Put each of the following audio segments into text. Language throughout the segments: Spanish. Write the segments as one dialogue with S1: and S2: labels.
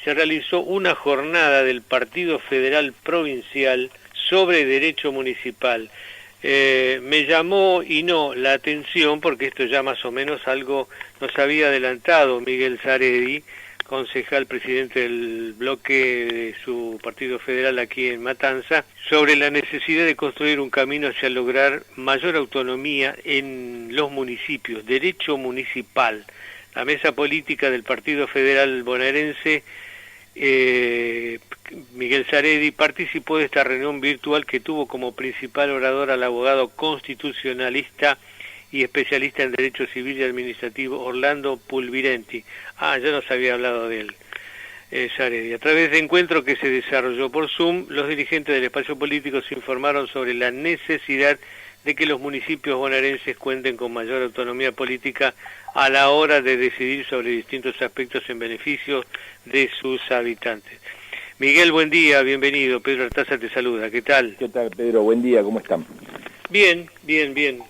S1: se realizó una jornada del Partido Federal Provincial sobre Derecho Municipal. Me llamó la atención, porque esto ya más o menos algo nos había adelantado Miguel Zaredi, concejal presidente del bloque de su partido federal aquí en Matanza, sobre la necesidad de construir un camino hacia lograr mayor autonomía en los municipios, derecho municipal. La mesa política del Partido Federal Bonaerense, Miguel Zaredi, participó de esta reunión virtual que tuvo como principal orador al abogado constitucionalista y especialista en Derecho Civil y Administrativo Orlando Pulvirenti. Ya nos había hablado de él, Zaredi. A través de encuentro que se desarrolló por Zoom, los dirigentes del espacio político se informaron sobre la necesidad de que los municipios bonaerenses cuenten con mayor autonomía política a la hora de decidir sobre distintos aspectos en beneficio de sus habitantes. Miguel, buen día, bienvenido. Pedro Artaza te saluda. ¿Qué tal?
S2: ¿Qué tal, Pedro? Buen día, ¿cómo están?
S1: Bien,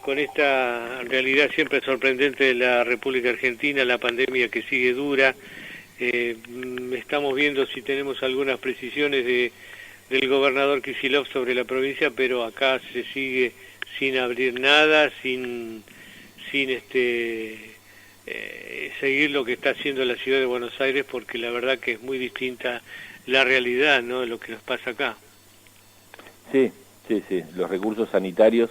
S1: con esta realidad siempre sorprendente de la República Argentina, la pandemia que sigue dura. Estamos viendo si tenemos algunas precisiones del gobernador Kicillof sobre la provincia, pero acá se sigue sin abrir nada, sin seguir lo que está haciendo la ciudad de Buenos Aires, porque la verdad que es muy distinta la realidad, ¿no?, de lo que nos pasa acá.
S2: Sí, los recursos sanitarios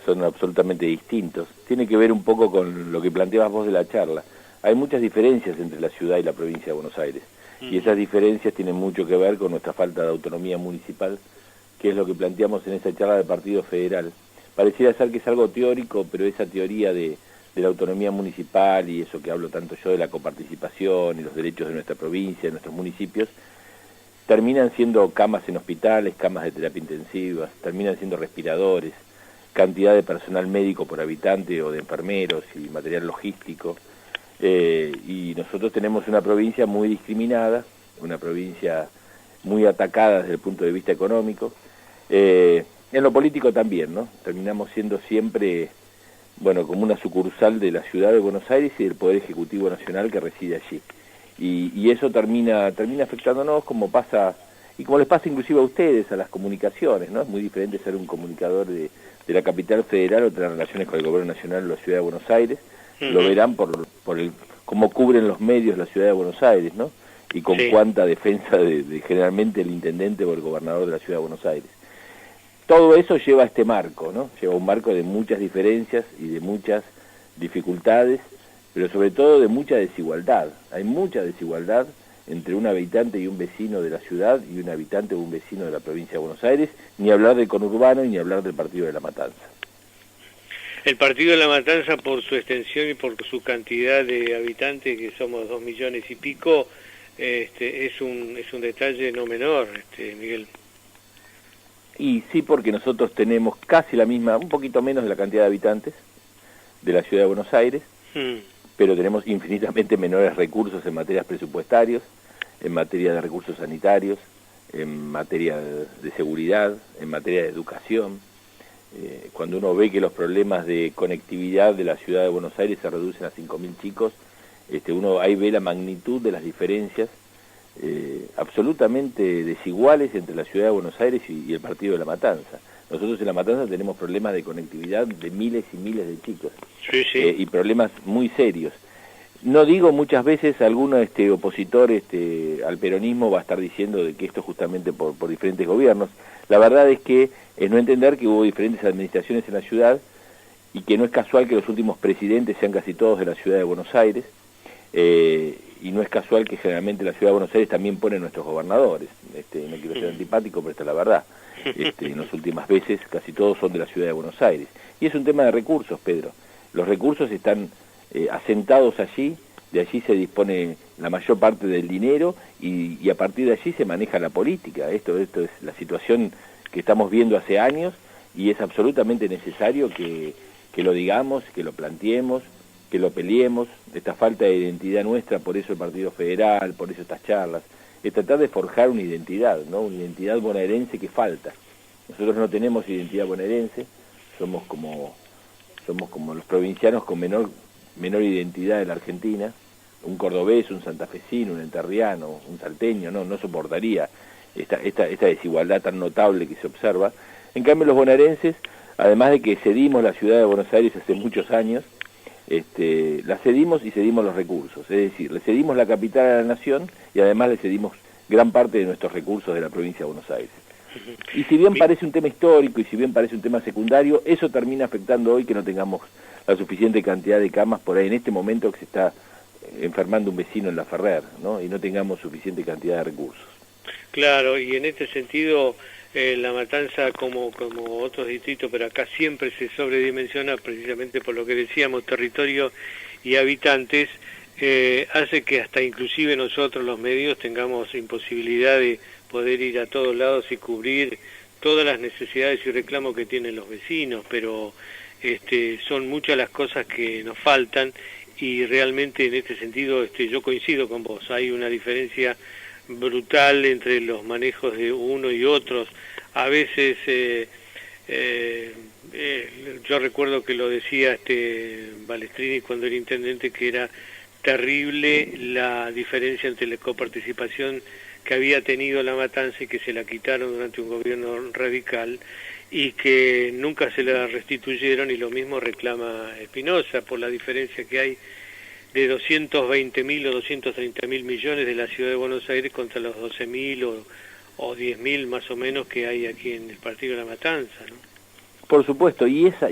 S2: son absolutamente distintos. Tiene que ver un poco con lo que planteabas vos de la charla. Hay muchas diferencias entre la ciudad y la provincia de Buenos Aires, y esas diferencias tienen mucho que ver con nuestra falta de autonomía municipal, que es lo que planteamos en esa charla del Partido Federal. Pareciera ser que es algo teórico, pero esa teoría de la autonomía municipal y eso que hablo tanto yo de la coparticipación y los derechos de nuestra provincia, de nuestros municipios, terminan siendo camas en hospitales, camas de terapia intensiva, terminan siendo respiradores, cantidad de personal médico por habitante o de enfermeros y material logístico. Y nosotros tenemos una provincia muy discriminada, una provincia muy atacada desde el punto de vista económico. En lo político también, ¿no? Terminamos siendo siempre, como una sucursal de la ciudad de Buenos Aires y del Poder Ejecutivo Nacional que reside allí. Y eso termina afectándonos, como pasa, y como les pasa inclusive a ustedes, a las comunicaciones, ¿no? Es muy diferente ser un comunicador de la capital federal o tener relaciones con el gobierno nacional o la ciudad de Buenos Aires. Lo verán por cómo cubren los medios la ciudad de Buenos Aires, ¿no? Y con cuánta defensa de generalmente el intendente o el gobernador de la ciudad de Buenos Aires. Todo eso lleva a este marco, ¿no? Lleva un marco de muchas diferencias y de muchas dificultades, pero sobre todo de mucha desigualdad. Hay mucha desigualdad entre un habitante y un vecino de la ciudad y un habitante o un vecino de la provincia de Buenos Aires, ni hablar del conurbano y ni hablar del Partido de la Matanza.
S1: El Partido de la Matanza, por su extensión y por su cantidad de habitantes, que somos 2 millones y pico, es un detalle no menor, Miguel.
S2: Y sí, porque nosotros tenemos casi la misma, un poquito menos de la cantidad de habitantes de la ciudad de Buenos Aires, pero tenemos infinitamente menores recursos en materias presupuestarios, en materia de recursos sanitarios, en materia de seguridad, en materia de educación. Cuando uno ve que los problemas de conectividad de la ciudad de Buenos Aires se reducen a 5.000 chicos, uno ahí ve la magnitud de las diferencias absolutamente desiguales entre la ciudad de Buenos Aires y el Partido de la Matanza. Nosotros en La Matanza tenemos problemas de conectividad de miles y miles de chicos, y problemas muy serios. No digo, muchas veces alguno opositor al peronismo va a estar diciendo de que esto justamente por diferentes gobiernos. La verdad es que es no entender que hubo diferentes administraciones en la ciudad y que no es casual que los últimos presidentes sean casi todos de la ciudad de Buenos Aires, y no es casual que generalmente la ciudad de Buenos Aires también pone nuestros gobernadores. No quiero ser antipático, pero esta es la verdad. En las últimas veces casi todos son de la ciudad de Buenos Aires. Y es un tema de recursos, Pedro. Los recursos están asentados allí, de allí se dispone la mayor parte del dinero y a partir de allí se maneja la política. Esto es la situación que estamos viendo hace años y es absolutamente necesario que lo digamos, que lo planteemos, que lo peleemos. Esta falta de identidad nuestra, por eso el Partido Federal, por eso estas charlas, es tratar de forjar una identidad, ¿no? Una identidad bonaerense que falta. Nosotros no tenemos identidad bonaerense, somos como los provincianos con menor identidad de la Argentina, un cordobés, un santafesino, un entrerriano, un salteño, no soportaría esta desigualdad tan notable que se observa. En cambio los bonaerenses, además de que cedimos la ciudad de Buenos Aires hace muchos años, la cedimos y cedimos los recursos, es decir, le cedimos la capital a la nación y además le cedimos gran parte de nuestros recursos de la provincia de Buenos Aires. Y si bien parece un tema histórico y si bien parece un tema secundario, eso termina afectando hoy que no tengamos la suficiente cantidad de camas por ahí en este momento que se está enfermando un vecino en La Ferrer, ¿no? Y no tengamos suficiente cantidad de recursos.
S1: Claro, y en este sentido La Matanza como otros distritos, pero acá siempre se sobredimensiona precisamente por lo que decíamos, territorio y habitantes, hace que hasta inclusive nosotros los medios tengamos imposibilidad de poder ir a todos lados y cubrir todas las necesidades y reclamos que tienen los vecinos, pero son muchas las cosas que nos faltan y realmente en este sentido yo coincido con vos, hay una diferencia brutal entre los manejos de uno y otros. A veces yo recuerdo que lo decía Balestrini cuando era intendente, que era terrible la diferencia entre la coparticipación que había tenido La Matanza y que se la quitaron durante un gobierno radical y que nunca se la restituyeron, y lo mismo reclama Espinosa por la diferencia que hay de 220.000 o 230.000 millones de la ciudad de Buenos Aires contra los 12.000 o 10.000 más o menos que hay aquí en el partido de La Matanza, ¿no?
S2: Por supuesto, eso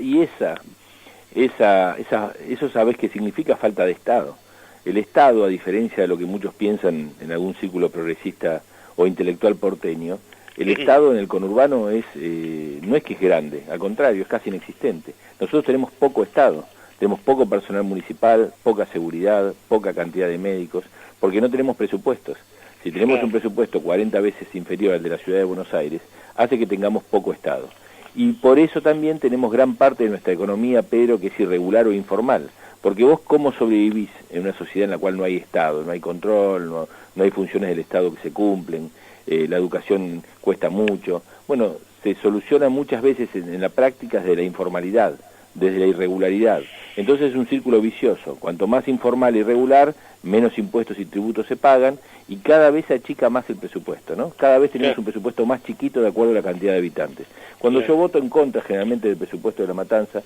S2: sabes que significa falta de Estado. El Estado, a diferencia de lo que muchos piensan en algún círculo progresista o intelectual porteño, el Estado en el conurbano no es que es grande, al contrario, es casi inexistente. Nosotros tenemos poco Estado, tenemos poco personal municipal, poca seguridad, poca cantidad de médicos, porque no tenemos presupuestos. Si tenemos un presupuesto 40 veces inferior al de la ciudad de Buenos Aires, hace que tengamos poco Estado. Y por eso también tenemos gran parte de nuestra economía, pero que es irregular o informal. Porque vos, ¿cómo sobrevivís en una sociedad en la cual no hay Estado, no hay control, no hay funciones del Estado que se cumplen, la educación cuesta mucho? Bueno, se soluciona muchas veces en la práctica desde la informalidad, desde la irregularidad. Entonces es un círculo vicioso. Cuanto más informal e irregular, menos impuestos y tributos se pagan y cada vez se achica más el presupuesto, ¿no? Cada vez tenemos un presupuesto más chiquito de acuerdo a la cantidad de habitantes. Cuando yo voto en contra generalmente del presupuesto de La Matanza,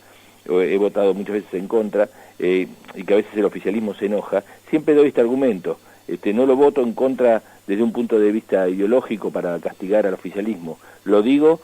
S2: he votado muchas veces en contra, y que a veces el oficialismo se enoja, siempre doy este argumento. No lo voto en contra desde un punto de vista ideológico para castigar al oficialismo, lo digo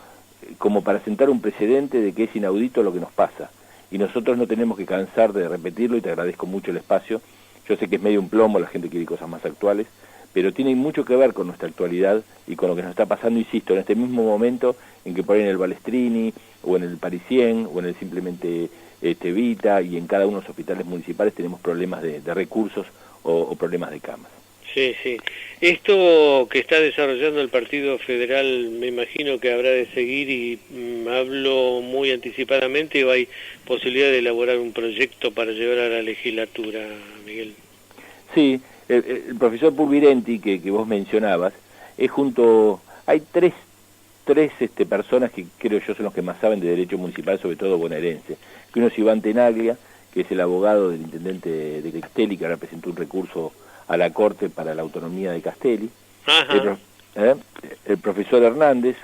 S2: como para sentar un precedente de que es inaudito lo que nos pasa. Y nosotros no tenemos que cansar de repetirlo, y te agradezco mucho el espacio. Yo sé que es medio un plomo, la gente quiere cosas más actuales, pero tiene mucho que ver con nuestra actualidad y con lo que nos está pasando, insisto, en este mismo momento en que por ahí en el Balestrini, o en el Parisien, o en el simplemente Vita, y en cada uno de los hospitales municipales tenemos problemas de recursos o problemas de camas.
S1: Sí, sí. Esto que está desarrollando el Partido Federal, me imagino que habrá de seguir, y hablo muy anticipadamente, o hay posibilidad de elaborar un proyecto para llevar a la legislatura, Miguel.
S2: Sí, el profesor Pulvirenti, que vos mencionabas, hay tres personas que creo yo son los que más saben de derecho municipal, sobre todo bonaerense. Que uno es Iván Tenaglia, que es el abogado del intendente de Castelli, que ahora presentó un recurso a la Corte para la autonomía de Castelli, el profesor Hernández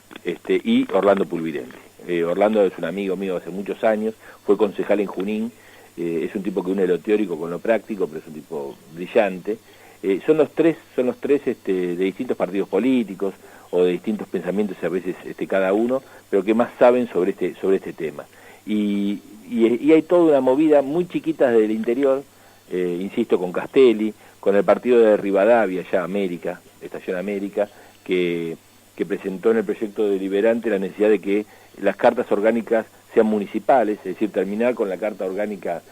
S2: y Orlando Pulvirenti. Orlando es un amigo mío hace muchos años, fue concejal en Junín, es un tipo que une lo teórico con lo práctico, pero es un tipo brillante. Son los tres de distintos partidos políticos o de distintos pensamientos a veces cada uno, pero que más saben sobre este tema. Y hay toda una movida muy chiquita desde el interior, insisto, con Castelli, con el partido de Rivadavia, ya América, Estación América, que presentó en el proyecto deliberante la necesidad de que las cartas orgánicas sean municipales, es decir, terminar con la carta orgánica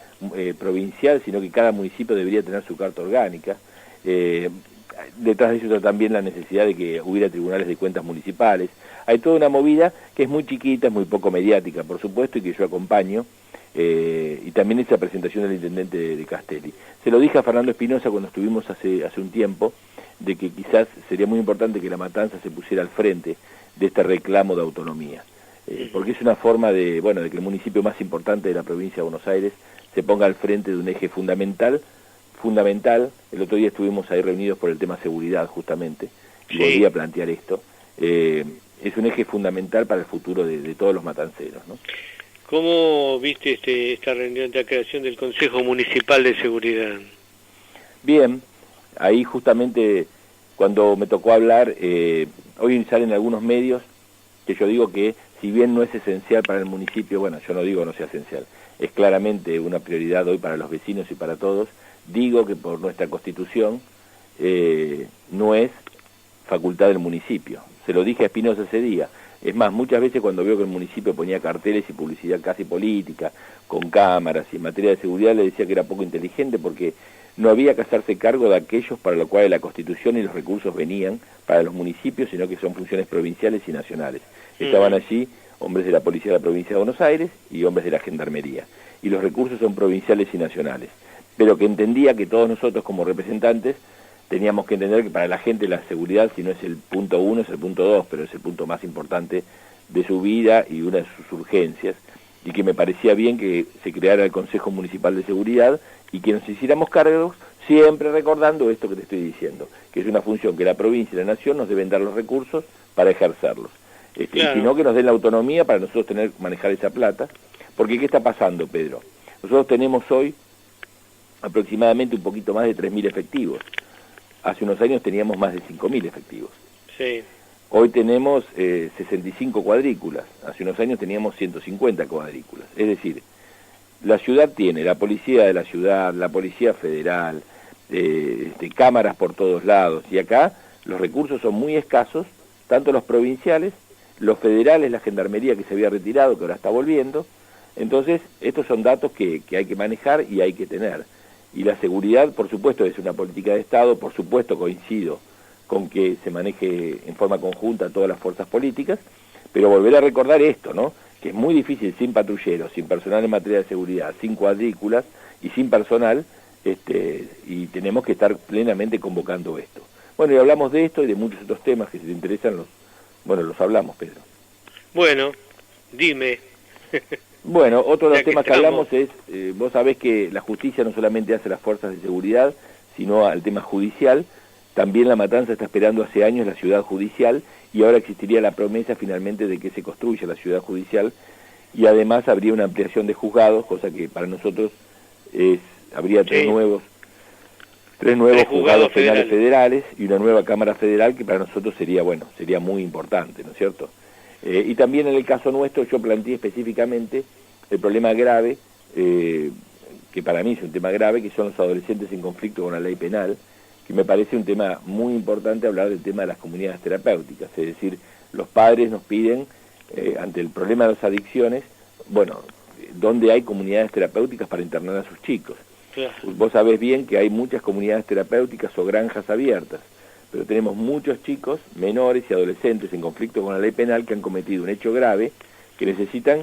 S2: provincial, sino que cada municipio debería tener su carta orgánica. Detrás de eso está también la necesidad de que hubiera tribunales de cuentas municipales. Hay toda una movida que es muy chiquita, es muy poco mediática, por supuesto, y que yo acompaño, y también esa presentación del intendente de Castelli. Se lo dije a Fernando Espinosa cuando estuvimos hace un tiempo, de que quizás sería muy importante que La Matanza se pusiera al frente de este reclamo de autonomía, porque es una forma de que el municipio más importante de la provincia de Buenos Aires se ponga al frente de un eje fundamental fundamental. El otro día estuvimos ahí reunidos por el tema seguridad, justamente, y
S1: Sí.
S2: volví a plantear esto. Es un eje fundamental para el futuro de todos los matanceros, ¿no?
S1: ¿Cómo viste esta reunión de creación del Consejo Municipal de Seguridad?
S2: Bien, ahí justamente cuando me tocó hablar, hoy salen algunos medios que yo digo que si bien no es esencial para el municipio, bueno, yo no digo no sea esencial, es claramente una prioridad hoy para los vecinos y para todos, digo que por nuestra Constitución no es facultad del municipio. Se lo dije a Espinosa ese día. Es más, muchas veces cuando veo que el municipio ponía carteles y publicidad casi política, con cámaras y en materia de seguridad, le decía que era poco inteligente porque no había que hacerse cargo de aquellos para lo cual la Constitución y los recursos venían para los municipios, sino que son funciones provinciales y nacionales. Estaban allí hombres de la Policía de la Provincia de Buenos Aires y hombres de la Gendarmería. Y los recursos son provinciales y nacionales. Pero que entendía que todos nosotros como representantes teníamos que entender que para la gente la seguridad, si no es el punto 1, es el punto 2, pero es el punto más importante de su vida y una de sus urgencias, y que me parecía bien que se creara el Consejo Municipal de Seguridad y que nos hiciéramos cargos, siempre recordando esto que te estoy diciendo, que es una función que la provincia y la nación nos deben dar los recursos para ejercerlos.
S1: Claro.
S2: Y si no, que nos den la autonomía para nosotros manejar esa plata, porque ¿qué está pasando, Pedro? Nosotros tenemos hoy aproximadamente un poquito más de 3.000 efectivos. Hace unos años teníamos más de 5.000 efectivos.
S1: Sí.
S2: Hoy tenemos 65 cuadrículas. Hace unos años teníamos 150 cuadrículas. Es decir, la ciudad tiene la policía de la ciudad, la policía federal, cámaras por todos lados. Y acá los recursos son muy escasos, tanto los provinciales, los federales, la gendarmería que se había retirado, que ahora está volviendo. Entonces, estos son datos que hay que manejar y hay que tener. Y la seguridad, por supuesto, es una política de Estado, por supuesto coincido con que se maneje en forma conjunta todas las fuerzas políticas, pero volver a recordar esto, ¿no? Que es muy difícil sin patrulleros, sin personal en materia de seguridad, sin cuadrículas y sin personal, y tenemos que estar plenamente convocando esto. Bueno, y hablamos de esto y de muchos otros temas que si te interesan, los hablamos, Pedro.
S1: Bueno, dime.
S2: Bueno, otro de los temas que
S1: estamos.
S2: hablamos es, vos sabés que la justicia no solamente hace las fuerzas de seguridad, sino al tema judicial. También La Matanza está esperando hace años la ciudad judicial y ahora existiría la promesa finalmente de que se construya la ciudad judicial y además habría una ampliación de juzgados, cosa que para nosotros habría tres nuevos juzgados penales federales y una nueva Cámara Federal que para nosotros sería muy importante, ¿no es cierto? Y también en el caso nuestro yo planteé específicamente el problema grave, que para mí es un tema grave, que son los adolescentes en conflicto con la ley penal, que me parece un tema muy importante hablar del tema de las comunidades terapéuticas, es decir, los padres nos piden, ante el problema de las adicciones, ¿dónde hay comunidades terapéuticas para internar a sus chicos?
S1: Claro.
S2: Vos sabés bien que hay muchas comunidades terapéuticas o granjas abiertas, pero tenemos muchos chicos, menores y adolescentes en conflicto con la ley penal que han cometido un hecho grave, que necesitan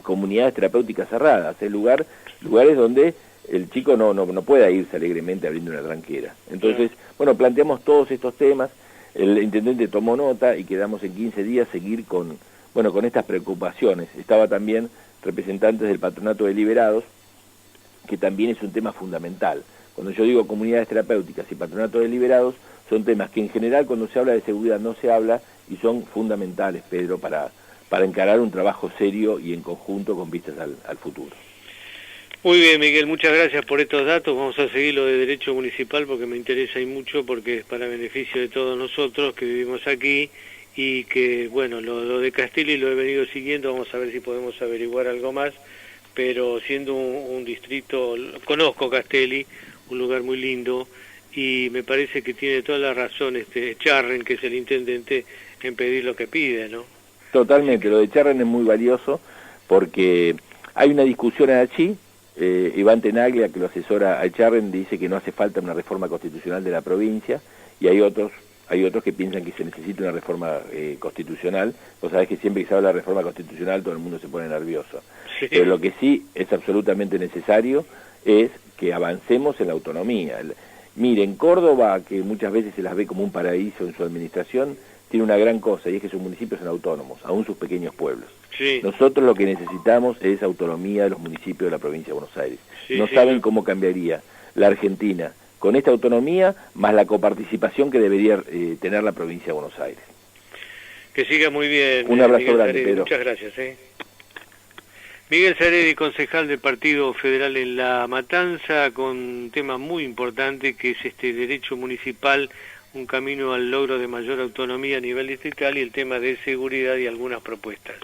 S2: comunidades terapéuticas cerradas, lugares donde el chico no pueda irse alegremente abriendo una tranquera. Entonces, planteamos todos estos temas, el intendente tomó nota y quedamos en 15 días seguir con estas preocupaciones. Estaba también representantes del Patronato de Liberados, que también es un tema fundamental. Cuando yo digo comunidades terapéuticas y Patronato de Liberados, son temas que en general cuando se habla de seguridad no se habla y son fundamentales, Pedro, para encarar un trabajo serio y en conjunto con vistas al futuro.
S1: Muy bien, Miguel, muchas gracias por estos datos. Vamos a seguir lo de derecho municipal porque me interesa y mucho, porque es para beneficio de todos nosotros que vivimos aquí y que, lo de Castelli lo he venido siguiendo, vamos a ver si podemos averiguar algo más, pero siendo un distrito, conozco Castelli, un lugar muy lindo, y me parece que tiene toda la razón Charren, que es el intendente, en pedir lo que pide, ¿no?
S2: Totalmente, lo de Charren es muy valioso porque hay una discusión allí. Iván Tenaglia, que lo asesora a Charren, dice que no hace falta una reforma constitucional de la provincia, y hay otros que piensan que se necesita una reforma constitucional. Vos sabés que siempre que se habla de reforma constitucional todo el mundo se pone nervioso. Sí. Pero lo que sí es absolutamente necesario es que avancemos en la autonomía. Miren, Córdoba, que muchas veces se las ve como un paraíso en su administración, tiene una gran cosa, y es que sus municipios son autónomos, aún sus pequeños pueblos. Sí. Nosotros lo que necesitamos es autonomía de los municipios de la provincia de Buenos Aires. No saben cómo cambiaría la Argentina, con esta autonomía más la coparticipación que debería tener la provincia de Buenos Aires.
S1: Que siga muy bien.
S2: Un abrazo
S1: Miguel
S2: grande,
S1: Saredi.
S2: Pedro.
S1: Muchas gracias. Miguel Saredi, concejal del Partido Federal en La Matanza, con un tema muy importante que es este derecho municipal, un camino al logro de mayor autonomía a nivel distrital y el tema de seguridad y algunas propuestas.